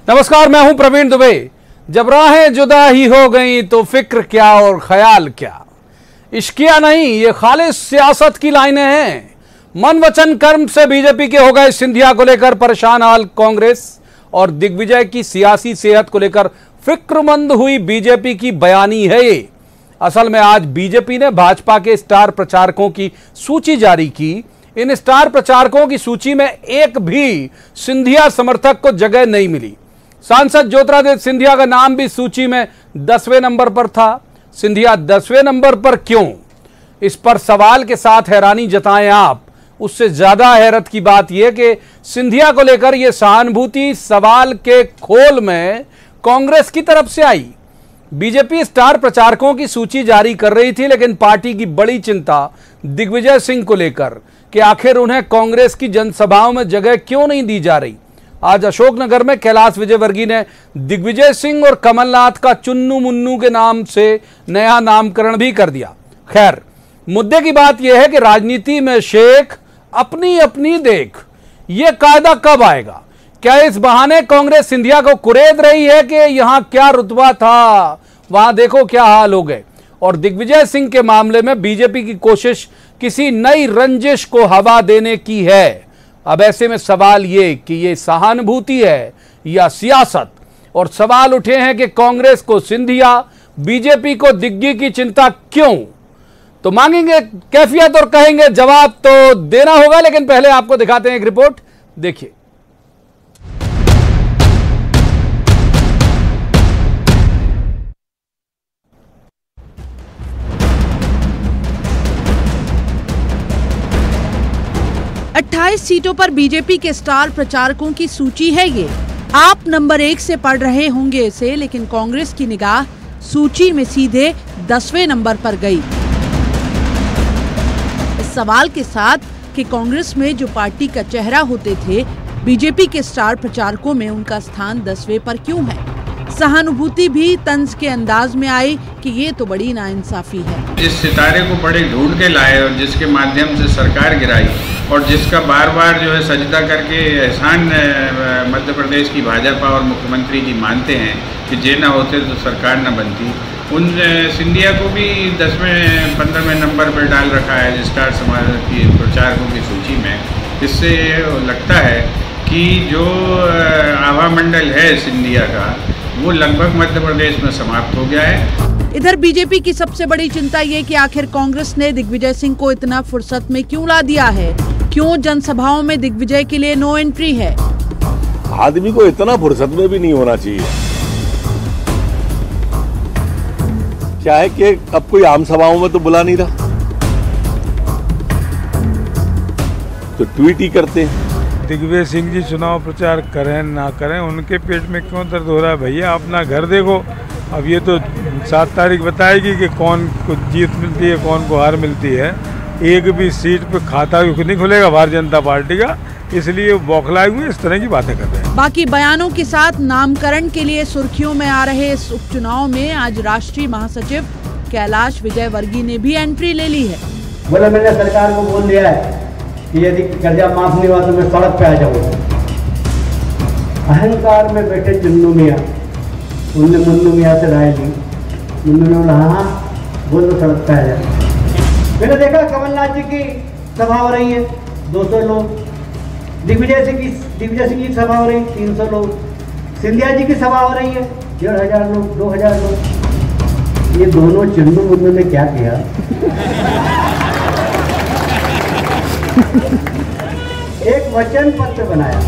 नमस्कार, मैं हूं प्रवीण दुबे। जब राहें जुदा ही हो गई तो फिक्र क्या और ख्याल क्या, इश्किया नहीं ये खालिस सियासत की लाइनें हैं। मन वचन कर्म से बीजेपी के हो गए सिंधिया को लेकर परेशान हाल कांग्रेस और दिग्विजय की सियासी सेहत को लेकर फिक्रमंद हुई बीजेपी की बयानी है ये। असल में आज बीजेपी ने भाजपा के स्टार प्रचारकों की सूची जारी की। इन स्टार प्रचारकों की सूची में एक भी सिंधिया समर्थक को जगह नहीं मिली। सांसद ज्योतिरादित्य सिंधिया का नाम भी सूची में 10वें नंबर पर था। सिंधिया 10वें नंबर पर क्यों, इस पर सवाल के साथ हैरानी जताएं आप। उससे ज्यादा हैरत की बात यह कि सिंधिया को लेकर यह सहानुभूति सवाल के खोल में कांग्रेस की तरफ से आई। बीजेपी स्टार प्रचारकों की सूची जारी कर रही थी, लेकिन पार्टी की बड़ी चिंता दिग्विजय सिंह को लेकर कि आखिर उन्हें कांग्रेस की जनसभाओं में जगह क्यों नहीं दी जा रही। आज अशोकनगर में कैलाश विजयवर्गीय ने दिग्विजय सिंह और कमलनाथ का चुन्नू मुन्नू के नाम से नया नामकरण भी कर दिया। खैर, मुद्दे की बात यह है कि राजनीति में शेख अपनी अपनी देख, यह कायदा कब आएगा? क्या इस बहाने कांग्रेस सिंधिया को कुरेद रही है कि यहां क्या रुतबा था, वहां देखो क्या हाल हो गए? और दिग्विजय सिंह के मामले में बीजेपी की कोशिश किसी नई रंजिश को हवा देने की है। अब ऐसे में सवाल ये कि ये सहानुभूति है या सियासत, और सवाल उठे हैं कि कांग्रेस को सिंधिया, बीजेपी को दिग्गी की चिंता क्यों? तो मांगेंगे कैफियत और कहेंगे जवाब तो देना होगा, लेकिन पहले आपको दिखाते हैं एक रिपोर्ट, देखिए। अट्ठाईस सीटों पर बीजेपी के स्टार प्रचारकों की सूची है ये। आप नंबर 1 से पढ़ रहे होंगे इसे, लेकिन कांग्रेस की निगाह सूची में सीधे 10वें नंबर पर गई। इस सवाल के साथ कि कांग्रेस में जो पार्टी का चेहरा होते थे, बीजेपी के स्टार प्रचारकों में उनका स्थान 10वें पर क्यों है? सहानुभूति भी तंज के अंदाज में आई कि ये तो बड़ी नाइंसाफी है। जिस सितारे को बड़े ढूंढ के लाए और जिसके माध्यम से सरकार गिराई और जिसका बार बार जो है सजदा करके एहसान मध्य प्रदेश की भाजपा और मुख्यमंत्री जी मानते हैं कि जे ना होते तो सरकार न बनती, उन सिंधिया को भी 10वें 15वें नंबर पर डाल रखा है स्टार समाज की प्रचारकों की सूची में। इससे लगता है कि जो आभा मंडल है सिंधिया का, वो लगभग मध्य प्रदेश में समाप्त हो गया है। इधर बीजेपी की सबसे बड़ी चिंता ये कि आखिर कांग्रेस ने दिग्विजय सिंह को इतना फुर्सत में क्यों ला दिया है? क्यों जनसभाओं में दिग्विजय के लिए नो एंट्री है? आदमी को इतना फुर्सत में भी नहीं होना चाहिए। क्या है कि अब कोई आम सभाओं में तो बुला नहीं रहा, तो ट्वीट ही करते हैं। दिग्विजय सिंह जी चुनाव प्रचार करें ना करें, उनके पेट में क्यों दर्द हो रहा है भैया? अपना घर देखो। अब ये तो 7 तारीख बताएगी कि कौन को जीत मिलती है, कौन को हार मिलती है। एक भी सीट पे खाता नहीं खुलेगा भारतीय जनता पार्टी का, इसलिए बौखलाए हुए इस तरह की बातें कर रहे हैं। बाकी बयानों के साथ नामकरण के लिए सुर्खियों में आ रहे इस उपचुनाव में आज राष्ट्रीय महासचिव कैलाश विजयवर्गीय ने भी एंट्री ले ली है। बोले मैंने सरकार को बोल दिया है कि यदि कर्जा माफ नहीं हुआ तो मैं सड़क पे आ जाऊंगा। अहंकार में बैठे चुन्नू मियाँ, उनने मुन्नू मियाँ से राय ली। मुन्नू ने बोला हाँ बोल तो सड़क पे आ जाए। मैंने देखा कमलनाथ जी की सभा हो रही है, 200 लोग। दिग्विजय सिंह की सभा हो रही है, 300 लोग। सिंधिया जी की सभा हो रही है, 1500 लोग, 2000 लोग। ये दोनों चुन्नू मुन्नू ने क्या किया? एक वचन पत्र बनाया।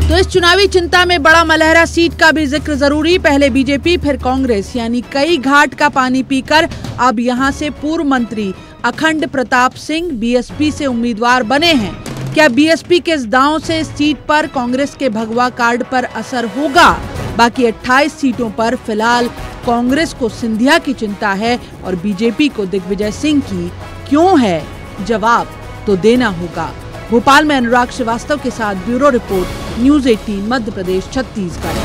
तो इस चुनावी चिंता में बड़ा मलहरा सीट का भी जिक्र जरूरी। पहले बीजेपी फिर कांग्रेस, यानी कई घाट का पानी पीकर अब यहां से पूर्व मंत्री अखंड प्रताप सिंह बीएसपी से उम्मीदवार बने हैं। क्या बीएसपी के इस दांव से इस सीट पर कांग्रेस के भगवा कार्ड पर असर होगा? बाकी 28 सीटों पर फिलहाल कांग्रेस को सिंधिया की चिंता है और बीजेपी को दिग्विजय सिंह की क्यों है? जवाब तो देना होगा। भोपाल में अनुराग श्रीवास्तव के साथ bureau report, news 18 Madhya Pradesh Chhattisgarh.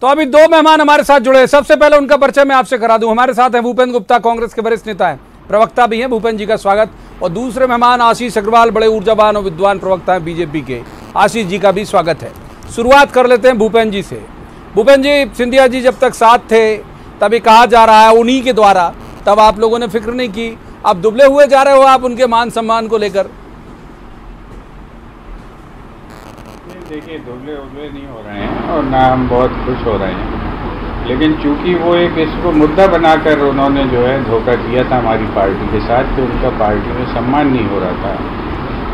तो अभी 2 मेहमान हमारे साथ जुड़े हैं। सबसे पहले उनका परिचय मैं आपसे करा दूं। हमारे साथ हैं भूपेंद्र गुप्ता, कांग्रेस के वरिष्ठ नेता हैं, प्रवक्ता भी हैं। भूपेंद्र जी का स्वागत। और दूसरे मेहमान आशीष अग्रवाल, बड़े ऊर्जावान और विद्वान प्रवक्ता हैं बीजेपी के। आशीष जी का भी स्वागत है। शुरुआत कर लेते हैं भूपेन जी से। भूपेन जी, सिंधिया जी जब तक साथ थे तभी कहा जा रहा है उन्हीं के द्वारा, तब आप लोगों ने फिक्र नहीं की, अब दुबले हुए जा रहे हो आप उनके मान सम्मान को लेकर। देखिए, दुबले उबले नहीं हो रहे हैं और ना हम बहुत खुश हो रहे हैं, लेकिन चूंकि वो एक इसको मुद्दा बनाकर उन्होंने जो है धोखा किया था हमारी पार्टी के साथ कि उनका पार्टी में सम्मान नहीं हो रहा था,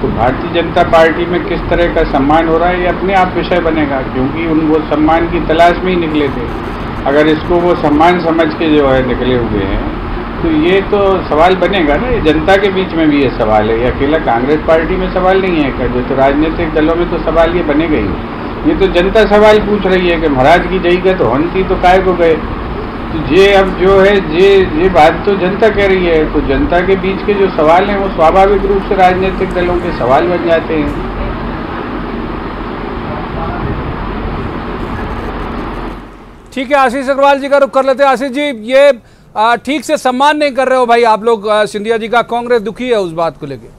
तो भारतीय जनता पार्टी में किस तरह का सम्मान हो रहा है ये अपने आप विषय बनेगा, क्योंकि वो सम्मान की तलाश में ही निकले थे। अगर इसको वो सम्मान समझ के जो है निकले हुए हैं तो ये तो सवाल बनेगा ना, ये जनता के बीच में भी ये सवाल है, ये अकेला कांग्रेस पार्टी में सवाल नहीं है क्या, जो तो राजनीतिक दलों में तो सवाल ये बनेगा ही। ये तो जनता सवाल पूछ रही है कि महाराज की जई गए तो हन थी तो काय को गए, तो ये अब जो है ये बात तो जनता कह रही है, तो जनता के बीच के जो सवाल हैं वो स्वाभाविक रूप से राजनीतिक दलों के सवाल बन जाते हैं। ठीक है, आशीष अग्रवाल जी का रुख कर लेते हैं। आशीष जी, ये ठीक से सम्मान नहीं कर रहे हो भाई आप लोग सिंधिया जी का, कांग्रेस दुखी है उस बात को लेकर।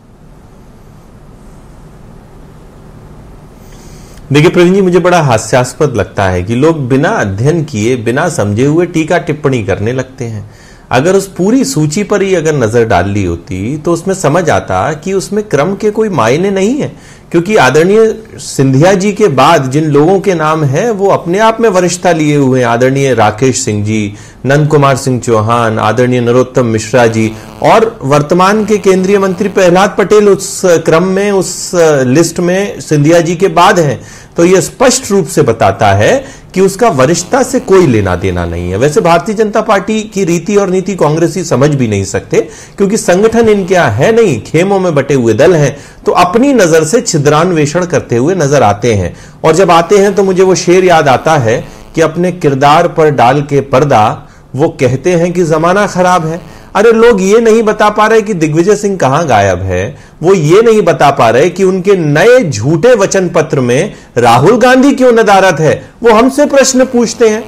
देखिए प्रवीण जी, मुझे बड़ा हास्यास्पद लगता है कि लोग बिना अध्ययन किए, बिना समझे हुए टीका टिप्पणी करने लगते हैं। अगर उस पूरी सूची पर ही अगर नजर डाल ली होती तो उसमें समझ आता कि उसमें क्रम के कोई मायने नहीं है, क्योंकि आदरणीय सिंधिया जी के बाद जिन लोगों के नाम हैं वो अपने आप में वरिष्ठता लिए हुए हैं। आदरणीय राकेश सिंह जी, नंद कुमार सिंह चौहान, आदरणीय नरोत्तम मिश्रा जी और वर्तमान के केंद्रीय मंत्री प्रहलाद पटेल उस क्रम में, उस लिस्ट में सिंधिया जी के बाद हैं। तो यह स्पष्ट रूप से बताता है कि उसका वरिष्ठता से कोई लेना देना नहीं है। वैसे भारतीय जनता पार्टी की रीति और नीति कांग्रेसी समझ भी नहीं सकते, क्योंकि संगठन इनके यहां है नहीं, खेमों में बटे हुए दल हैं, तो अपनी नजर से छिद्रान्वेषण करते हुए नजर आते हैं। और जब आते हैं तो मुझे वो शेर याद आता है कि अपने किरदार पर डाल के पर्दा वो कहते हैं कि जमाना खराब है। अरे लोग ये नहीं बता पा रहे कि दिग्विजय सिंह कहां गायब है, वो ये नहीं बता पा रहे कि उनके नए झूठे वचन पत्र में राहुल गांधी क्यों नदारद है, वो हमसे प्रश्न पूछते हैं।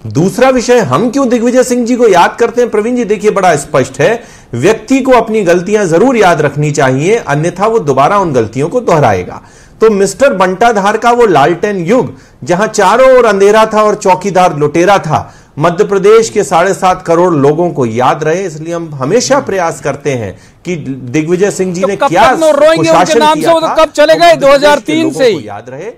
दूसरा विषय, हम क्यों दिग्विजय सिंह जी को याद करते हैं? प्रवीण जी देखिए, बड़ा स्पष्ट है, व्यक्ति को अपनी गलतियां जरूर याद रखनी चाहिए, अन्यथा वो दोबारा उन गलतियों को दोहराएगा। तो मिस्टर बंटाधार का वो लालटेन युग जहां चारों ओर अंधेरा था और चौकीदार लुटेरा था, मध्य प्रदेश के 7.5 करोड़ लोगों को याद रहे। इसलिए हम हमेशा प्रयास करते हैं कि दिग्विजय सिंह जी ने क्या रोएंगे उनके नाम से, वो तो कब चले गए 2003 से ही याद रहे।